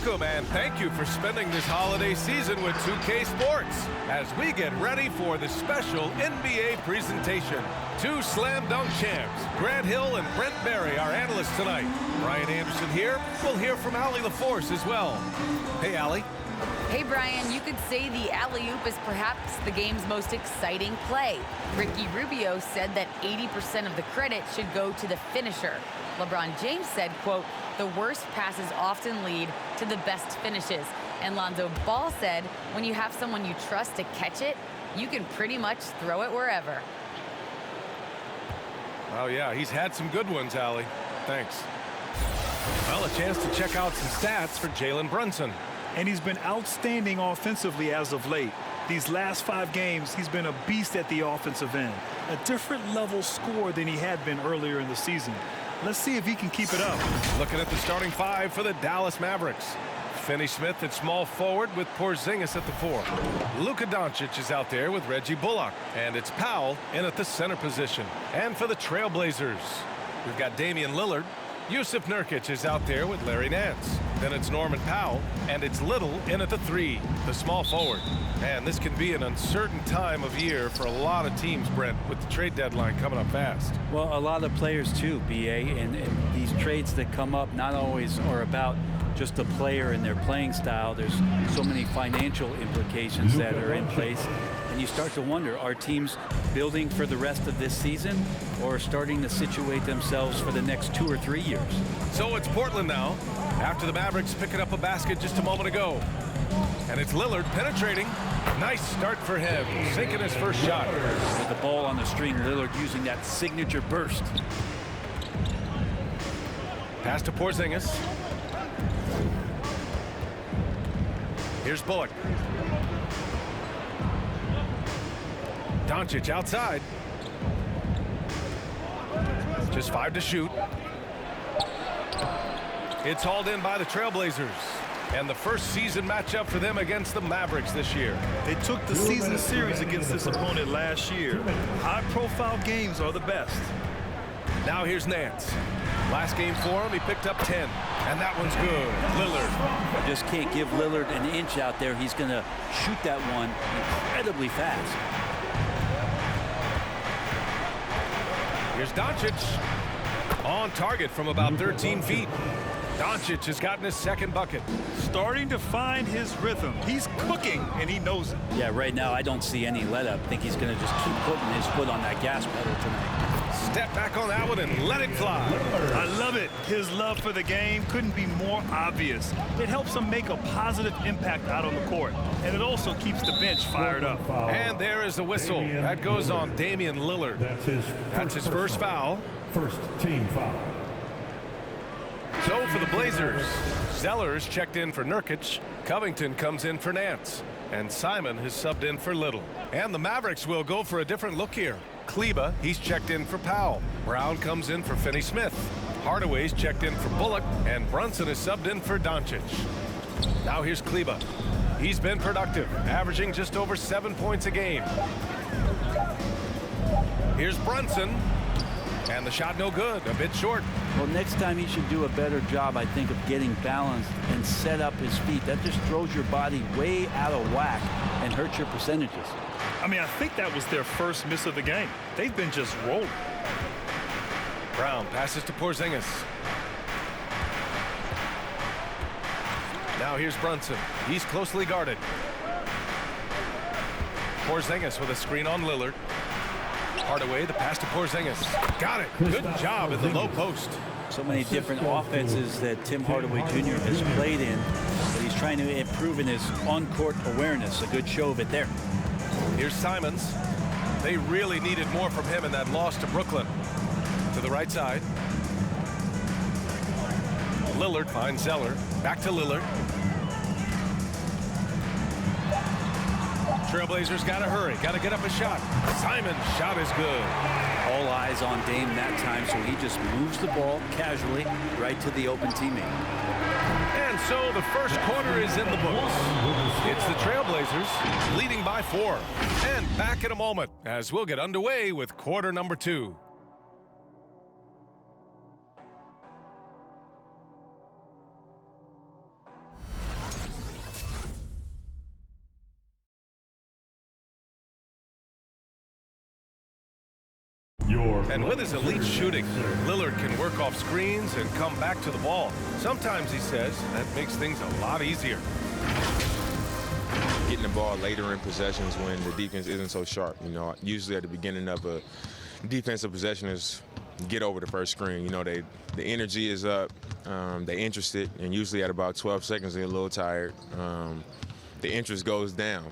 Welcome and thank you for spending this holiday season with 2K Sports as we get ready for the special NBA presentation. Two slam dunk champs, Grant Hill and Brent Berry, our analysts tonight. Brian Anderson here. We'll hear from Allie LaForce as well. Hey, Allie. Hey, Brian, you could say the alley-oop is perhaps the game's most exciting play. Ricky Rubio said that 80% of the credit should go to the finisher. LeBron James said, quote, "The worst passes often lead to the best finishes." And Lonzo Ball said, when you have someone you trust to catch it, you can pretty much throw it wherever. Oh, yeah, he's had some good ones, Allie. Thanks. Well, a chance to check out some stats for Jalen Brunson. And he's been outstanding offensively as of late. These last 5 games, he's been a beast at the offensive end. A different level score than he had been earlier in the season. Let's see if he can keep it up. Looking at the starting 5 for the Dallas Mavericks. Finney Smith at small forward with Porzingis at the 4. Luka Doncic is out there with Reggie Bullock. And it's Powell in at the center position. And for the Trailblazers, we've got Damian Lillard. Yusuf Nurkic is out there with Larry Nance. Then it's Norman Powell, and it's Little in at the 3, the small forward. And this can be an uncertain time of year for a lot of teams, Brent, with the trade deadline coming up fast. Well, a lot of players too, BA, and these trades that come up not always are about just the player and their playing style. There's so many financial implications that are in place. And you start to wonder, are teams building for the rest of this season or starting to situate themselves for the next 2 or 3 years? So it's Portland now, after the Mavericks picking up a basket just a moment ago. And it's Lillard penetrating. Nice start for him, sinking his first shot. With the ball on the string, Lillard using that signature burst. Pass to Porzingis. Here's Bullock. Doncic outside. Just 5 to shoot. It's hauled in by the Trailblazers. And the first season matchup for them against the Mavericks this year. They took the season series against this opponent last year. High-profile games are the best. Now here's Nance. Last game for him, he picked up 10. And that one's good. Lillard. You just can't give Lillard an inch out there. He's going to shoot that one incredibly fast. Here's Doncic. On target from about 13 feet. Doncic has gotten his second bucket. Starting to find his rhythm. He's cooking, and he knows it. Yeah, right now I don't see any let-up. I think he's going to just keep putting his foot on that gas pedal tonight. Step back on that one and let it fly. I love it. His love for the game couldn't be more obvious. It helps him make a positive impact out on the court, and it also keeps the bench fired up. And there is the whistle. That goes on Damian Lillard. That's his first foul. First team foul. So for the Blazers, Zellers checked in for Nurkic. Covington comes in for Nance. And Simon has subbed in for Little. And the Mavericks will go for a different look here. Kleba, he's checked in for Powell. Brown comes in for Finney Smith. Hardaway's checked in for Bullock. And Brunson is subbed in for Doncic. Now here's Kleba. He's been productive, averaging just over 7 points a game. Here's Brunson. And the shot no good, a bit short. Well, next time he should do a better job, I think, of getting balanced and set up his feet. That just throws your body way out of whack and hurts your percentages. I mean, I think that was their first miss of the game. They've been just rolling. Brown passes to Porzingis. Now here's Brunson. He's closely guarded. Porzingis with a screen on Lillard. Hardaway, the pass to Porzingis. Got it. Good job in the low post. So many different offenses that Tim Hardaway Jr. has played in, but he's trying to improve in his on-court awareness. A good show of it there. Here's Simons. They really needed more from him in that loss to Brooklyn. To the right side. Lillard finds Zeller. Back to Lillard. Trailblazers got to hurry. Got to get up a shot. Simon's shot is good. All eyes on Dame that time, so he just moves the ball casually right to the open teammate. And so the first quarter is in the books. It's the Trailblazers leading by 4. And back in a moment as we'll get underway with quarter number 2. And with his elite shooting, Lillard can work off screens and come back to the ball. Sometimes, he says, that makes things a lot easier. Getting the ball later in possessions when the defense isn't so sharp. You know, usually at the beginning of a defensive possession is get over the first screen. You know, the energy is up, they're interested, and usually at about 12 seconds they're a little tired. The interest goes down.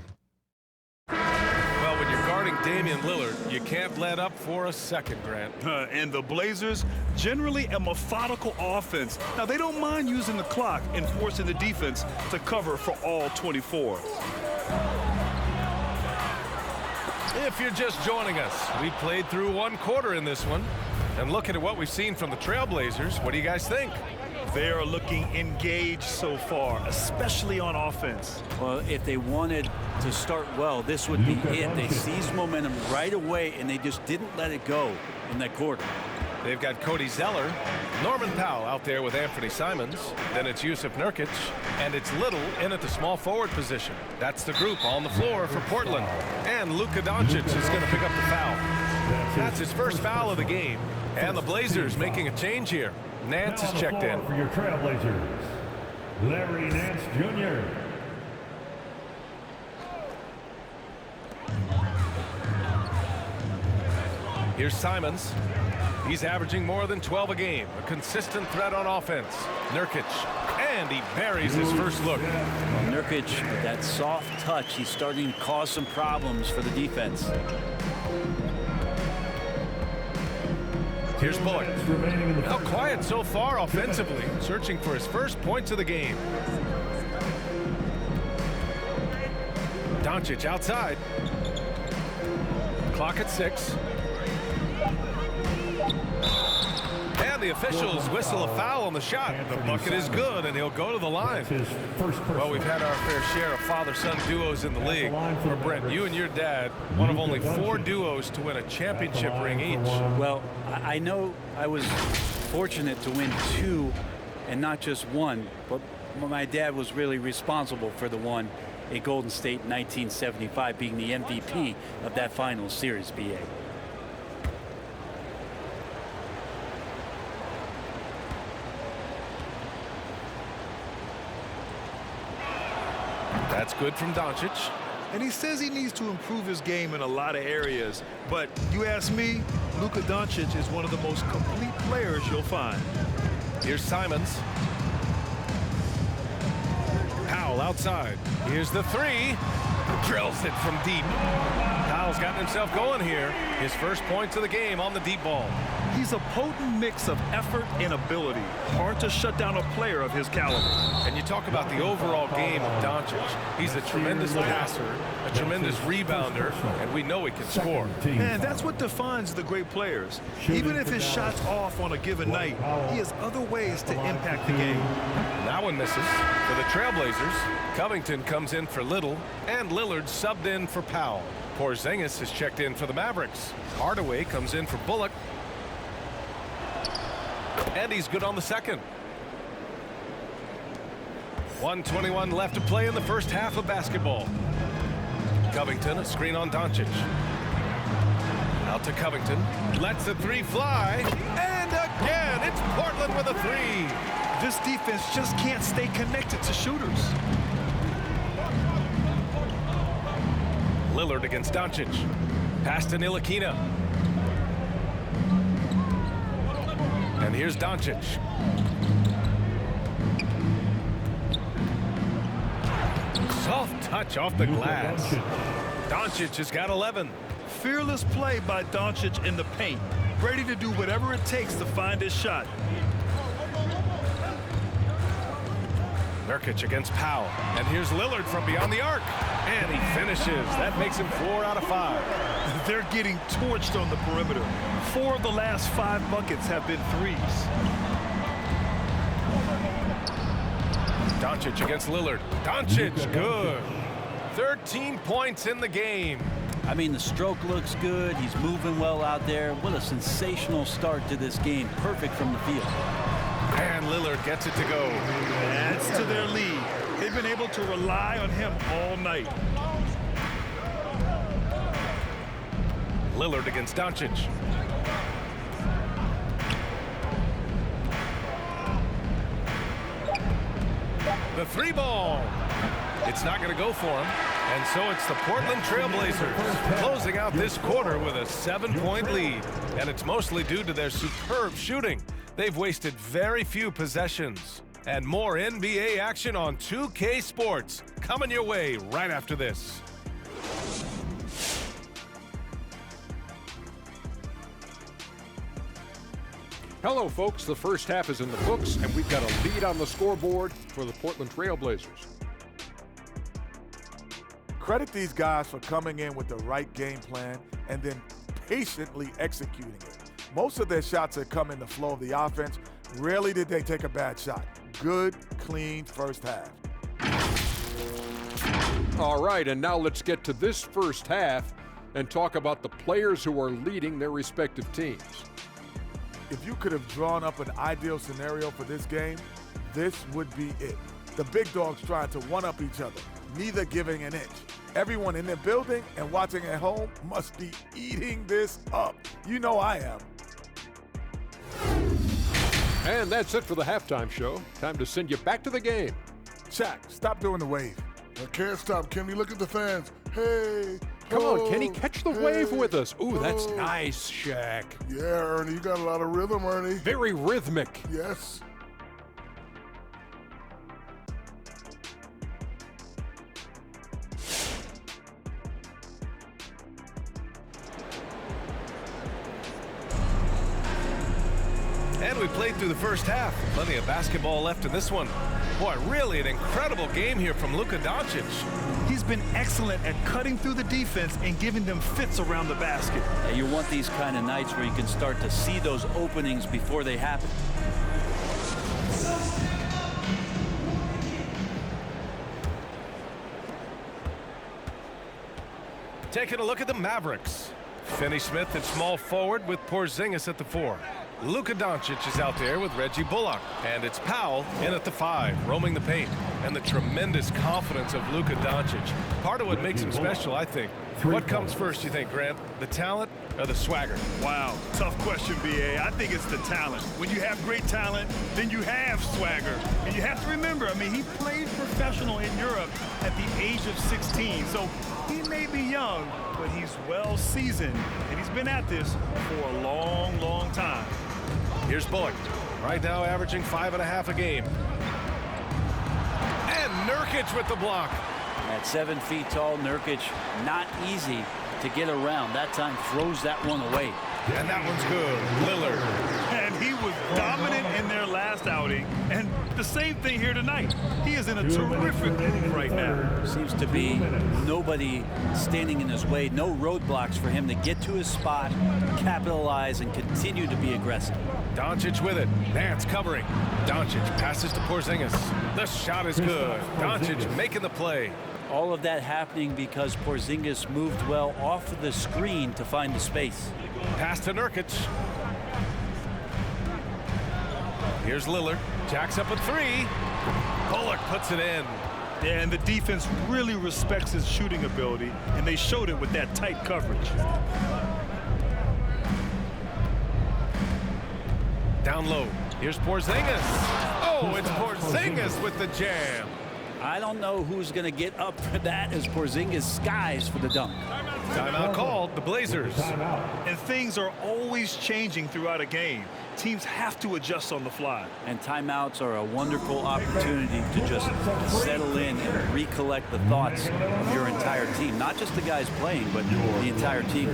Well, when you're guarding Damian Lillard, you can't let up for a second, Grant. And the Blazers, generally a methodical offense. Now, they don't mind using the clock and forcing the defense to cover for all 24. If you're just joining us, we played through one quarter in this one. And looking at what we've seen from the Trailblazers, what do you guys think? They're looking engaged so far, especially on offense. Well, if they wanted to start well, this would be it. They seized momentum right away, and they just didn't let it go in that quarter. They've got Cody Zeller, Norman Powell out there with Anthony Simons. Then it's Yusuf Nurkic, and it's Little in at the small forward position. That's the group on the floor for Portland. And Luka Doncic is going to pick up the foul. That's his first foul of the game. And the Blazers making a change here. Nance is checked in. For your Trailblazers, Larry Nance Jr. Here's Simons. He's averaging more than 12 a game. A consistent threat on offense. Nurkic. And he buries his first look. Well, Nurkic, with that soft touch, he's starting to cause some problems for the defense. Here's Bullock. Now quiet so far offensively, searching for his first points of the game. Doncic outside. Clock at 6. And the officials whistle a foul on the shot. The bucket is good, and he'll go to the line. Well, we've had our fair share of father-son duos in the league. Or Brent, you and your dad, one of only 4 duos to win a championship ring each. Well, I know I was fortunate to win 2 and not just 1, but my dad was really responsible for the one at Golden State in 1975, being the MVP of that final series, BA. That's good from Doncic. And he says he needs to improve his game in a lot of areas. But you ask me, Luka Doncic is one of the most complete players you'll find. Here's Simons. Powell outside. Here's the 3. Drills it from deep. Powell's gotten himself going here. His first points of the game on the deep ball. He's a potent mix of effort and ability. Hard to shut down a player of his caliber. And you talk about the overall game of Doncic. He's a tremendous passer, a tremendous rebounder, and we know he can score. And that's what defines the great players. Even if his shot's off on a given night, he has other ways to impact the game. That one misses. For the Trailblazers, Covington comes in for Little, and Lillard subbed in for Powell. Porzingis is checked in for the Mavericks. Hardaway comes in for Bullock. And he's good on the second. 1:21 left to play in the first half of basketball. Covington, a screen on Doncic. Out to Covington. Lets the 3 fly. And again, it's Portland with a 3. This defense just can't stay connected to shooters. Lillard against Doncic. Pass to Ntilikina. And here's Doncic. Soft touch off the glass. Doncic has got 11. Fearless play by Doncic in the paint. Ready to do whatever it takes to find his shot. Nurkic against Powell. And here's Lillard from beyond the arc. And he finishes. That makes him 4 out of 5. They're getting torched on the perimeter. 4 of the last 5 buckets have been threes. Doncic against Lillard. Doncic, good. 13 points in the game. I mean, the stroke looks good. He's moving well out there. What a sensational start to this game. Perfect from the field. And Lillard gets it to go. Adds to their lead. They've been able to rely on him all night. Lillard against Doncic. The three ball. It's not going to go for him. And so it's the Portland Trailblazers closing out this quarter with a 7-point lead. And it's mostly due to their superb shooting. They've wasted very few possessions. And more NBA action on 2K Sports coming your way right after this. Hello, folks. The first half is in the books, and we've got a lead on the scoreboard for the Portland Trailblazers. Credit these guys for coming in with the right game plan and then patiently executing it. Most of their shots have come in the flow of the offense. Rarely did they take a bad shot. Good, clean first half. All right, and now let's get to this first half and talk about the players who are leading their respective teams. If you could have drawn up an ideal scenario for this game, this would be it. The big dogs trying to one-up each other, neither giving an inch. Everyone in their building and watching at home must be eating this up. You know I am. And that's it for the halftime show. Time to send you back to the game. Shaq, stop doing the wave. I can't stop. Kenny, look at the fans. Hey. Come on, Kenny, catch the wave hey, with us. Ooh, that's oh. nice, Shaq. Yeah, Ernie, you got a lot of rhythm, Ernie. Very rhythmic. Yes. And we played through the first half. Plenty of basketball left in this one. Boy, really an incredible game here from Luka Doncic. He's been excellent at cutting through the defense and giving them fits around the basket. Yeah, you want these kind of nights where you can start to see those openings before they happen. Taking a look at the Mavericks. Finney Smith at small forward with Porzingis at the 4. Luka Doncic is out there with Reggie Bullock. And it's Powell in at the 5, roaming the paint. And the tremendous confidence of Luka Doncic. Part of what makes him special, I think. What comes first, you think, Grant? The talent or the swagger? Wow, tough question, B.A. I think it's the talent. When you have great talent, then you have swagger. And you have to remember, I mean, he played professional in Europe at the age of 16. So he may be young, but he's well seasoned. And he's been at this for a long, long time. Here's Bullock, right now averaging 5.5 a game. And Nurkic with the block. At 7 feet tall, Nurkic, not easy to get around. That time throws that one away. And that one's good. Lillard. And he was dominant in their last outing. And the same thing here tonight. He is in a terrific move right now. Seems to be nobody standing in his way. No roadblocks for him to get to his spot, capitalize, and continue to be aggressive. Doncic with it. Nance covering. Doncic passes to Porzingis. The shot is good. Doncic making the play. All of that happening because Porzingis moved well off of the screen to find the space. Pass to Nurkic. Here's Lillard. Jacks up a 3. Bullock puts it in. Yeah, and the defense really respects his shooting ability, and they showed it with that tight coverage. Down low. Here's Porzingis. Oh, it's Porzingis with the jam. I don't know who's going to get up for that as Porzingis skies for the dunk. Timeout called, the Blazers. And things are always changing throughout a game. Teams have to adjust on the fly. And timeouts are a wonderful opportunity to just settle in and recollect the thoughts of your entire team. Not just the guys playing, but the entire team.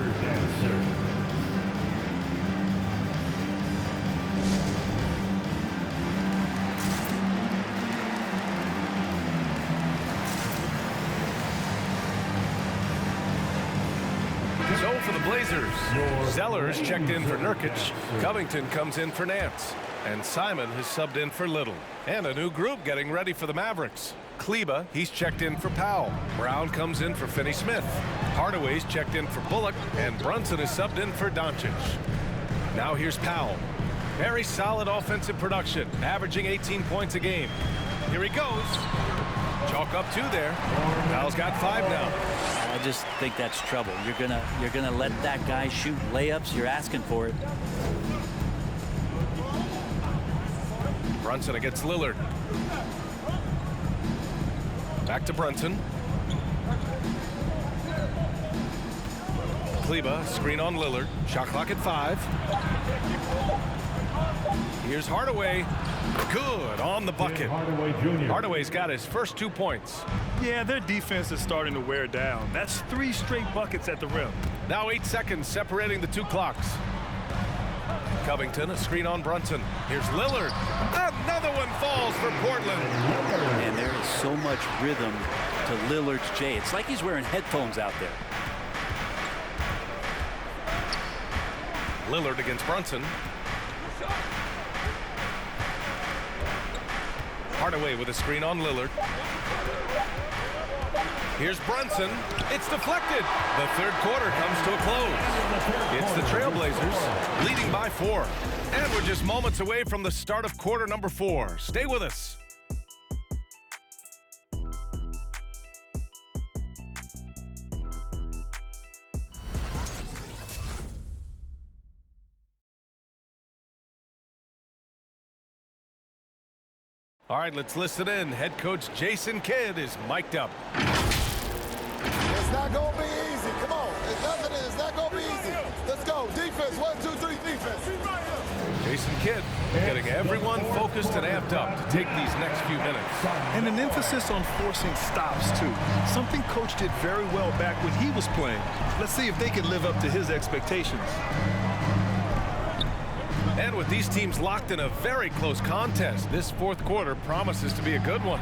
So for the Blazers, Zellers checked in for Nurkic. Covington comes in for Nance. And Simon has subbed in for Little. And a new group getting ready for the Mavericks. Kleba, he's checked in for Powell. Brown comes in for Finney Smith. Hardaway's checked in for Bullock. And Brunson is subbed in for Doncic. Now here's Powell. Very solid offensive production, averaging 18 points a game. Here he goes. Chalk up 2 there. Powell's got 5 now. I just think that's trouble. You're gonna let that guy shoot layups. You're asking for it. Brunson against Lillard. Back to Brunson. Kleba, screen on Lillard. Shot clock at 5. Here's Hardaway. Good on the bucket. Hardaway's got his first 2 points. Yeah, their defense is starting to wear down. That's 3 straight buckets at the rim. Now 8 seconds separating the 2 clocks. Covington, a screen on Brunson. Here's Lillard. Another one falls for Portland. And there is so much rhythm to Lillard's J. It's like he's wearing headphones out there. Lillard against Brunson. Hardaway with a screen on Lillard. Here's Brunson. It's deflected. The third quarter comes to a close. It's the Trailblazers leading by 4. And we're just moments away from the start of quarter number 4. Stay with us. All right, let's listen in. Head coach Jason Kidd is mic'd up. It's not going to be easy. Come on. It's not going to be easy. Let's go. Defense. 1, 2, 3, defense. Jason Kidd getting everyone focused and amped up to take these next few minutes. And an emphasis on forcing stops, too. Something Coach did very well back when he was playing. Let's see if they can live up to his expectations. And with these teams locked in a very close contest, this fourth quarter promises to be a good one.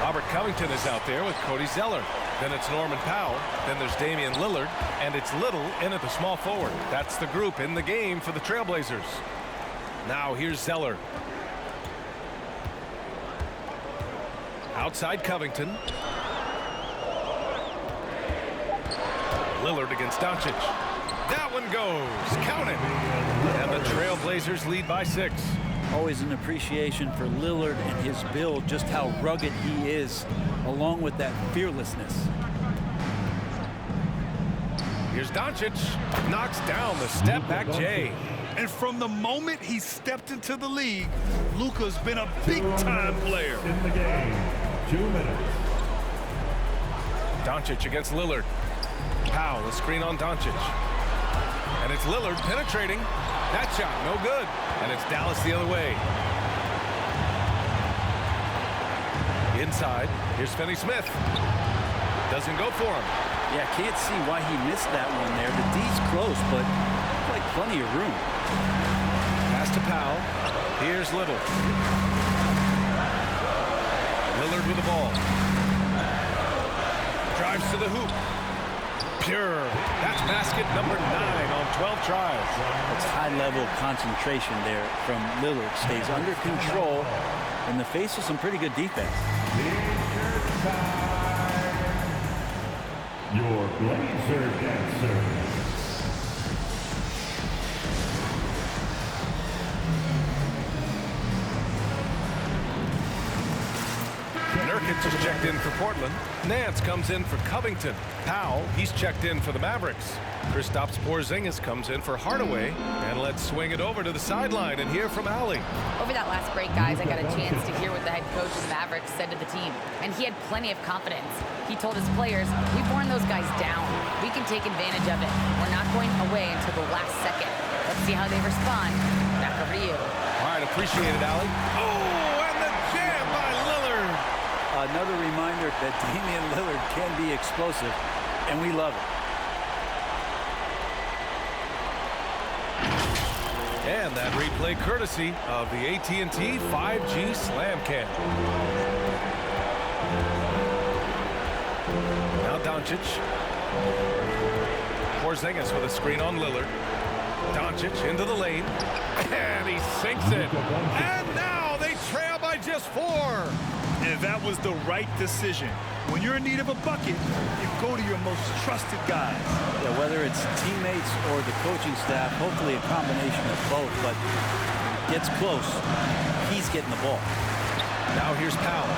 Robert Covington is out there with Cody Zeller. Then it's Norman Powell. Then there's Damian Lillard. And it's Little in at the small forward. That's the group in the game for the Trailblazers. Now here's Zeller. Outside Covington. Lillard against Doncic. That one goes. Count it. And the Trailblazers lead by 6. Always an appreciation for Lillard and his build, just how rugged he is, along with that fearlessness. Here's Doncic. Knocks down the step-back J. And from the moment he stepped into the league, Luka's been a big-time player. In the game, 2 minutes. Doncic against Lillard. Powell, a screen on Doncic. And it's Lillard penetrating. That shot, no good. And it's Dallas the other way. Inside, here's Finney-Smith. Doesn't go for him. Yeah, can't see why he missed that one there. The D's close, but like plenty of room. Pass to Powell. Here's Little. Lillard with the ball. Drives to the hoop. Pure. That's basket number 9 on 12 tries. It's high-level concentration there from Lillard. Stays under control in the face of some pretty good defense. Your Blazer dancer. Nurkic is checked in for Portland. Nance comes in for Covington. Powell, he's checked in for the Mavericks. Kristaps Porzingis comes in for Hardaway. And let's swing it over to the sideline and hear from Allie. Over that last break, guys, I got a chance to hear what the head coach of the Mavericks said to the team. And he had plenty of confidence. He told his players, we've worn those guys down. We can take advantage of it. We're not going away until the last second. Let's see how they respond. Back over to you. All right, appreciate it, Allie. Oh, and the jam by Lillard. Another reminder that Damian Lillard can be explosive, and we love it. And that replay courtesy of the AT&T 5G Slam Cam. Now Doncic. Porzingis with a screen on Lillard. Doncic into the lane. And he sinks it. And now they trail by just 4. And that was the right decision. When you're in need of a bucket, you go to your most trusted guys. Yeah, whether it's teammates or the coaching staff, hopefully a combination of both, but gets close, he's getting the ball. Now here's Powell.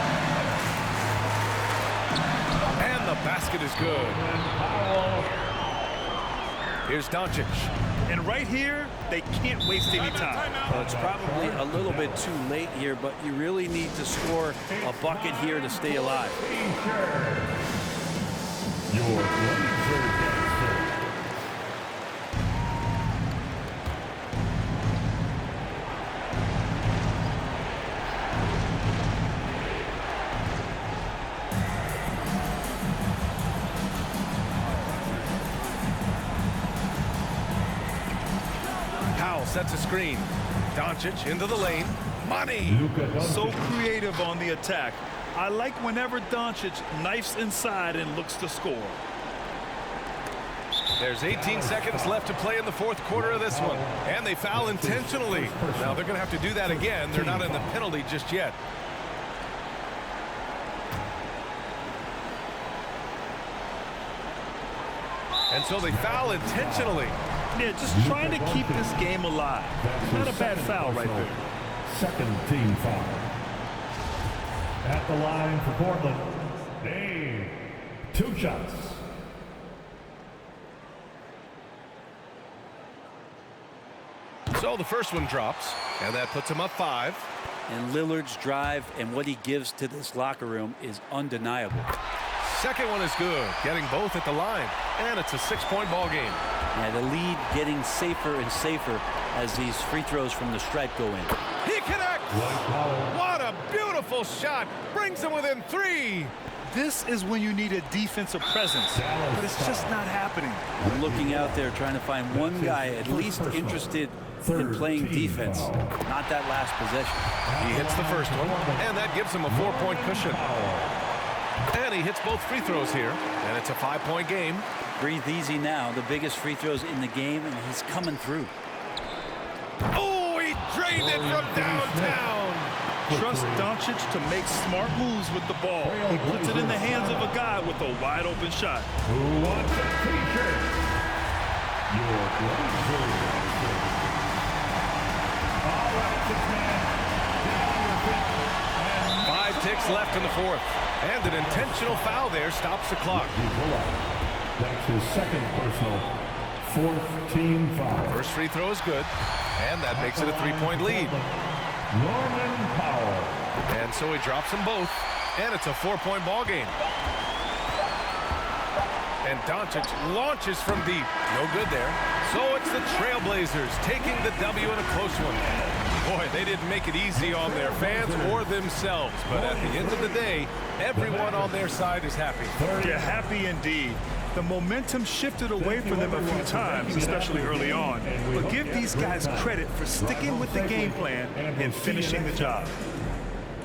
And the basket is good. Here's Doncic. And right here, they can't waste any time. Well, it's probably a little bit too late here, but you really need to score a bucket here to stay alive. Your Blazer dancer. Powell sets a screen. Doncic into the lane. Money. So creative on the attack. I like whenever Doncic knifes inside and looks to score. There's 18 seconds left to play in the fourth quarter of this one. And they foul intentionally. Now they're going to have to do that again. They're not in the penalty just yet. And so they foul intentionally. Yeah, just trying to keep this game alive. Not a bad foul right there. Second team foul. At the line for Portland, Dave. 2 shots. So the first one drops, and that puts him up 5. And Lillard's drive and what he gives to this locker room is undeniable. Second one is good, getting both at the line, and it's a 6-point ball game. Yeah, the lead getting safer and safer as these free throws from the stripe go in. He connects! What a beautiful shot! Brings him within 3. This is when you need a defensive presence, but it's just not happening. I'm looking out there trying to find one guy at least interested in playing defense, not that last possession. He hits the first one, and that gives him a 4-point cushion. And he hits both free throws here, and it's a 5-point game. Breathe easy now. The biggest free throws in the game, and he's coming through. Oh, he drained it from downtown. Trust Doncic to make smart moves with the ball. He puts it in the hands of a guy with a wide open shot. Who wants a t-shirt? Your Blazer dancer. All right, 6-man. Down on your feet. 5 ticks left in the fourth. And an intentional foul there stops the clock. That's his second personal 4th team foul. First free throw is good, and that makes it a 3-point lead. Norman Powell. And so he drops them both, and it's a 4-point ball game. And Doncic launches from deep. No good there. So it's the Trailblazers taking the W in a close one. Boy, they didn't make it easy on their fans or themselves. But at the end of the day, everyone on their side is happy. Yeah, happy indeed. The momentum shifted away from them a few times, especially early on. But give these guys credit for sticking with the game plan and finishing the job.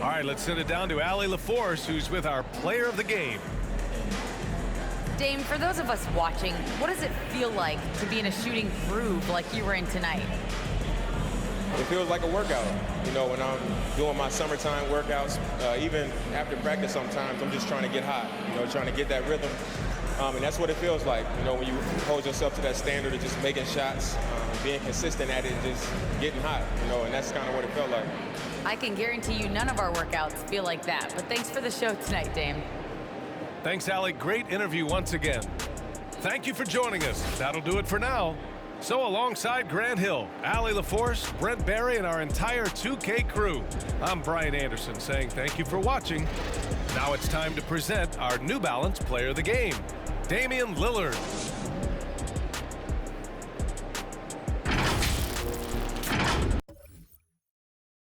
All right, let's send it down to Allie LaForce, who's with our player of the game. Dame, for those of us watching, what does it feel like to be in a shooting groove like you were in tonight? It feels like a workout. You know, when I'm doing my summertime workouts, even after practice sometimes, I'm just trying to get hot, you know, trying to get that rhythm. And that's what it feels like, you know, when you hold yourself to that standard of just making shots, being consistent at it, and just getting hot, you know, and that's kind of what it felt like. I can guarantee you none of our workouts feel like that, but thanks for the show tonight, Dame. Thanks, Allie. Great interview once again. Thank you for joining us. That'll do it for now. So alongside Grant Hill, Allie LaForce, Brent Barry, and our entire 2K crew, I'm Brian Anderson saying thank you for watching. Now it's time to present our New Balance Player of the Game, Damian Lillard.